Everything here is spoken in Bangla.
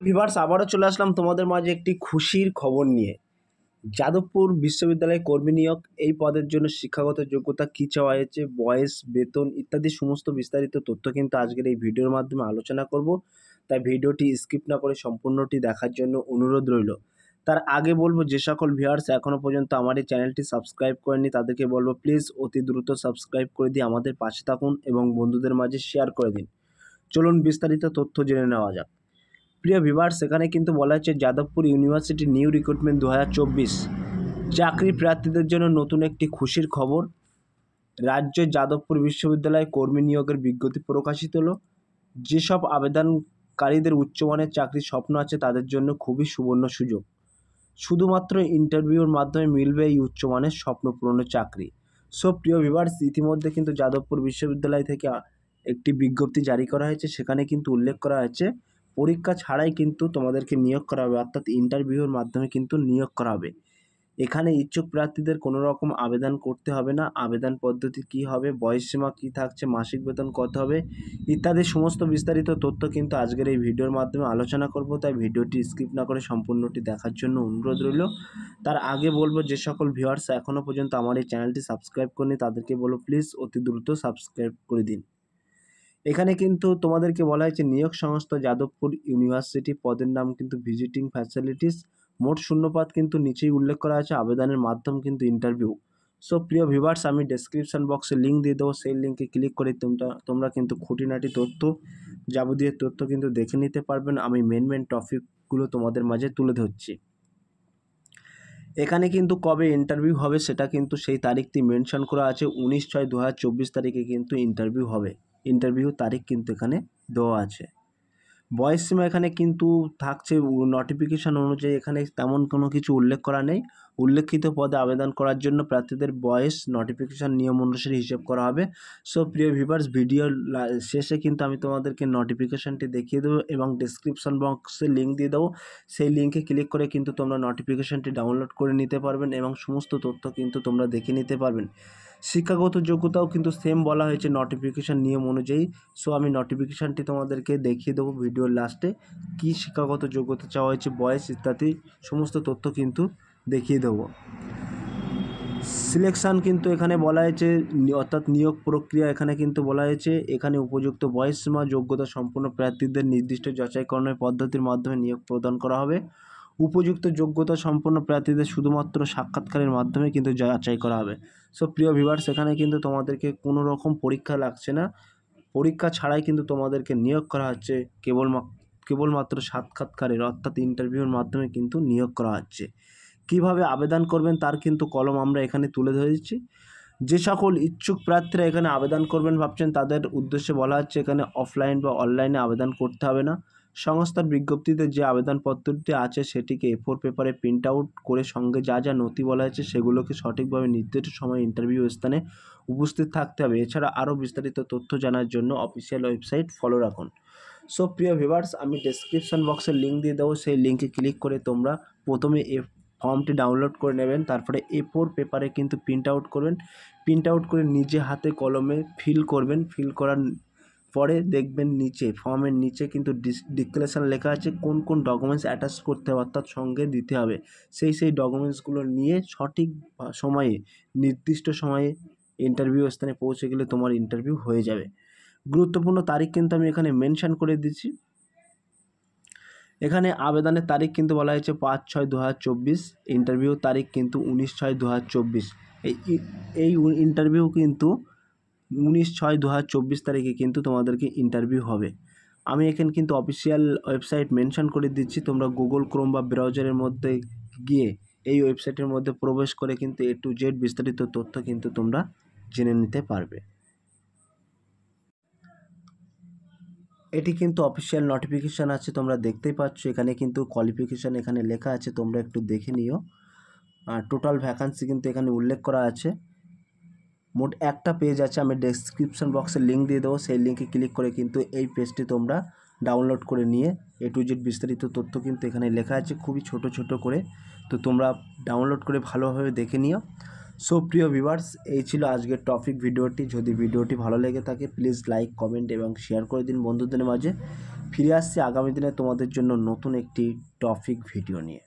ভিভার্স আবারও চলে আসলাম তোমাদের মাঝে একটি খুশির খবর নিয়ে। যাদবপুর বিশ্ববিদ্যালয়ে কর্মী নিয়োগ, এই পদের জন্য শিক্ষাগত যোগ্যতা কী চাওয়া হয়েছে, বয়স, বেতন ইত্যাদি সমস্ত বিস্তারিত তথ্য কিন্তু আজকের এই ভিডিওর মাধ্যমে আলোচনা করব। তাই ভিডিওটি স্কিপ না করে সম্পূর্ণটি দেখার জন্য অনুরোধ রইল। তার আগে বলবো, যে সকল ভিউয়ার্স এখনও পর্যন্ত আমার এই চ্যানেলটি সাবস্ক্রাইব করেনি তাদেরকে বলবো প্লিজ অতি দ্রুত সাবস্ক্রাইব করে দিয়ে আমাদের পাশে থাকুন এবং বন্ধুদের মাঝে শেয়ার করে দিন। চলুন বিস্তারিত তথ্য জেনে নেওয়া যাক। প্রিয় ভিউয়ার্স, এখানে কিন্তু বলা হচ্ছে যাদবপুর ইউনিভার্সিটি নিউ রিক্রুটমেন্ট 2024 চাকরি প্রার্থীদের জন্য নতুন একটি খুশির খবর। রাজ্য যাদবপুর বিশ্ববিদ্যালয়ে কর্মী নিয়োগের বিজ্ঞপ্তি প্রকাশিত হলো। যেসব আবেদনকারীদের উচ্চমানের চাকরির স্বপ্ন আছে তাদের জন্য খুবই সুবর্ণ সুযোগ। শুধুমাত্র ইন্টারভিউর মাধ্যমে মিলবে এই উচ্চমানের স্বপ্ন পূরণের চাকরি। সো প্রিয় ভিউয়ার্স, ইতিমধ্যে কিন্তু যাদবপুর বিশ্ববিদ্যালয় থেকে একটি বিজ্ঞপ্তি জারি করা হয়েছে। সেখানে কিন্তু উল্লেখ করা হয়েছে পরীক্ষা ছাড়াই কিন্তু তোমাদেরকে নিয়োগ করা হবে, অর্থাৎ ইন্টারভিউর মাধ্যমে কিন্তু নিয়োগ করা হবে। এখানে ইচ্ছুক প্রার্থীদের কোনো রকম আবেদন করতে হবে না। আবেদন পদ্ধতি কী হবে, বয়সসীমা কী থাকছে, মাসিক বেতন কত হবে ইত্যাদি সমস্ত বিস্তারিত তথ্য কিন্তু আজকের এই ভিডিওর মাধ্যমে আলোচনা করব। তাই ভিডিওটি স্কিপ না করে সম্পূর্ণটি দেখার জন্য অনুরোধ রইল। তার আগে বলবো, যে সকল ভিউয়ার্স এখনও পর্যন্ত আমার এই চ্যানেলটি সাবস্ক্রাইব করেনি তাদেরকে বলবো প্লিজ অতি দ্রুত সাবস্ক্রাইব করে দিন। এখানে কিন্তু তোমাদেরকে বলা হয়েছে নিয়োগ সংস্থা যাদবপুর ইউনিভার্সিটি, পদের নাম কিন্তু ভিজিটিং ফ্যাসিলিটিস। মোট শূন্যপদ কিন্তু নিচেই উল্লেখ করা আছে, আবেদনের মাধ্যম কিন্তু ইন্টারভিউ। সো প্রিয় ভিউয়ার্স, আমি ডেসক্রিপশন বক্সে লিঙ্ক দিয়ে দেবো, সেই লিঙ্কে ক্লিক করে তোমরা কিন্তু খুঁটিনাটি তথ্য, যাবতীয় তথ্য কিন্তু দেখে নিতে পারবেন। আমি মেন টপিকগুলো তোমাদের মাঝে তুলে ধরছি। এখানে কিন্তু কবে ইন্টারভিউ হবে সেটা কিন্তু সেই তারিখটি মেনশন করা আছে, 19/6/2024 তারিখে কিন্তু ইন্টারভিউ হবে। ইন্টারভিউ তারিখ কিন্তু এখানে দেওয়া আছে। বয়সসীমা এখানে কিন্তু থাকছে নোটিফিকেশান অনুযায়ী, এখানে তেমন কোনো কিছু উল্লেখ করা নেই। উল্লেখিত পদে আবেদন করার জন্য প্রার্থীদের বয়স নোটিফিকেশান নিয়ম অনুসারে হিসেব করা হবে। সো প্রিয় ভিউয়ার্স, ভিডিওর শেষে কিন্তু আমি তোমাদেরকে নোটিফিকেশানটি দেখিয়ে দেবো এবং ডেসক্রিপশন বক্সে লিঙ্ক দিয়ে দেবো। সেই লিঙ্কে ক্লিক করে কিন্তু তোমরা নোটিফিকেশানটি ডাউনলোড করে নিতে পারবেন এবং সমস্ত তথ্য কিন্তু তোমরা দেখে নিতে পারবেন। শিক্ষাগত যোগ্যতাও কিন্তু সেম বলা হয়েছে নোটিফিকেশান নিয়ম অনুযায়ী। সো আমি নোটিফিকেশানটি তোমাদেরকে দেখিয়ে দেবো ভিডিওর লাস্টে, কী শিক্ষাগত যোগ্যতা চাওয়া হয়েছে, বয়স ইত্যাদি সমস্ত তথ্য কিন্তু দেখিয়ে দেবো। সিলেকশান কিন্তু এখানে বলা হয়েছে, অর্থাৎ নিয়োগ প্রক্রিয়া এখানে কিন্তু বলা হয়েছে এখানে উপযুক্ত বয়সসীমা যোগ্যতা সম্পন্ন প্রার্থীদের নির্দিষ্ট যাচাইকরণের পদ্ধতির মাধ্যমে নিয়োগ প্রদান করা হবে। উপযুক্ত যোগ্যতা সম্পন্ন প্রার্থীদের শুধুমাত্র সাক্ষাৎকারের মাধ্যমে কিন্তু যাচাই করা হবে। সো প্রিয় ভিউয়ার্স, এখানে কিন্তু তোমাদেরকে কোনো রকম পরীক্ষা লাগছে না। পরীক্ষা ছাড়াই কিন্তু তোমাদেরকে নিয়োগ করা হচ্ছে, কেবলমাত্র সাক্ষাৎকারের অর্থাৎ ইন্টারভিউর মাধ্যমে কিন্তু নিয়োগ করা হচ্ছে। কীভাবে আবেদন করবেন তার কিন্তু কলম আমরা এখানে তুলে ধরেছি। যে সকল ইচ্ছুক প্রার্থীরা এখানে আবেদন করবেন ভাবছেন তাদের উদ্দেশ্যে বলা হচ্ছে এখানে অফলাইন বা অনলাইনে আবেদন করতে হবে না। সংস্থার বিজ্ঞপ্তিতে যে আবেদনপত্রটি আছে সেটিকে A4 পেপারে প্রিন্ট আউট করে সঙ্গে যা যা নথি বলা হয়েছে সেগুলোকে সঠিকভাবে নির্দিষ্ট সময়ে ইন্টারভিউ স্থানে উপস্থিত থাকতে হবে। এছাড়া আরও বিস্তারিত তথ্য জানার জন্য অফিসিয়াল ওয়েবসাইট ফলো রাখুন। সো প্রিয় ভিউয়ার্স, আমি ডেসক্রিপশন বক্সে লিঙ্ক দিয়ে দেবো, সেই লিঙ্কে ক্লিক করে তোমরা প্রথমে ফর্মটি ডাউনলোড করে নেবেন, তারপরে A4 পেপারে কিন্তু প্রিন্ট আউট করবেন। প্রিন্ট আউট করে নিজে হাতে কলমে ফিল করবেন। ফিল করার পরে দেখবেন নিচে ফর্মের নিচে কিন্তু ডিক্লারেশন লেখা আছে কোন কোন ডকুমেন্টস অ্যাটাচ করতে হবে, অর্থাৎ সঙ্গে দিতে হবে। সেই ডকুমেন্টসগুলো নিয়ে সঠিক সময়ে, নির্দিষ্ট সময়ে ইন্টারভিউ স্থানে পৌঁছে গেলে তোমার ইন্টারভিউ হয়ে যাবে। গুরুত্বপূর্ণ তারিখ কিন্তু আমি এখানে মেনশন করে দিচ্ছি। এখানে আবেদনের তারিখ কিন্তু বলা হয়েছে 5/6/2024, ইন্টারভিউ তারিখ কিন্তু 19/6/2024। এই ইন্টারভিউ কিন্তু 19/6/2024 তারিখে কিন্তু তোমাদেরকে ইন্টারভিউ হবে। আমি এখানে কিন্তু অফিসিয়াল ওয়েবসাইট মেনশন করে দিচ্ছি, তোমরা গুগল ক্রোম বা ব্রাউজারের মধ্যে গিয়ে এই ওয়েবসাইটের মধ্যে প্রবেশ করে কিন্তু A to Z বিস্তারিত তথ্য কিন্তু তোমরা জেনে নিতে পারবে। এটি কিন্তু অফিসিয়াল নোটিফিকেশান আছে, তোমরা দেখতেই পাচ্ছ। এখানে কিন্তু কোয়ালিফিকেশান এখানে লেখা আছে, তোমরা একটু দেখে নিও। আর টোটাল ভ্যাকান্সি কিন্তু এখানে উল্লেখ করা আছে। মোট একটা পেজ আছে, আমি ডেসক্রিপশন বক্সে লিঙ্ক দিয়ে দেবো, সেই লিঙ্কে ক্লিক করে কিন্তু এই পেজটি তোমরা ডাউনলোড করে নিয়ে A to Z বিস্তারিত তথ্য কিন্তু এখানে লেখা আছে খুবই ছোট ছোট করে। তো তোমরা ডাউনলোড করে ভালোভাবে দেখে নিও। সো প্রিয় ভিউয়ার্স, এই ছিল আজকের টপিক ভিডিওটি। যদি ভিডিওটি ভালো লেগে থাকে প্লিজ লাইক, কমেন্ট এবং শেয়ার করে দিন বন্ধুদের মাঝে। ফিরে আসছি আগামী দিনে তোমাদের জন্য নতুন একটি টপিক ভিডিও নিয়ে।